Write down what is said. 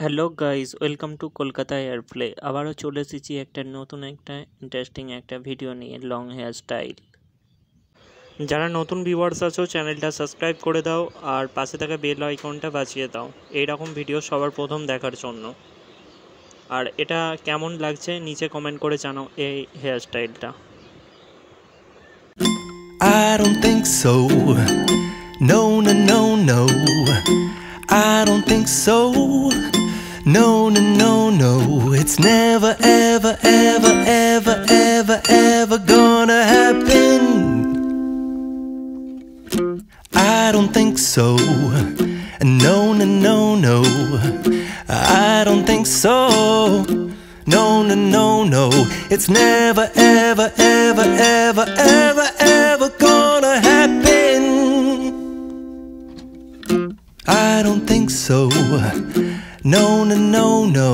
Hello guys, welcome to Kolkata airplay. আবারও চলে এসেছি নতুন ইন্টারেস্টিং ভিডিও নিয়ে, লং হেয়ার স্টাইল। যারা নতুন ভিউয়ার্স আছো চ্যানেলটা সাবস্ক্রাইব করে দাও আর পাশে থাকা বেল আইকনটা বাজিয়ে দাও এইরকম ভিডিও সবার প্রথম দেখার জন্য। আর এটা কেমন লাগছে নিচে কমেন্ট করে জানাও এই হেয়ার স্টাইলটা। I don't think so. No, no, no, no. I don't think so. No, no, no, no. It's never, ever, ever, ever, ever, ever gonna happen. I don't think so. No, no, no, no. I don't think so. No, no, no, no. It's never, ever, ever, ever, ever, ever gonna happen. I don't think so. No, no, no, no.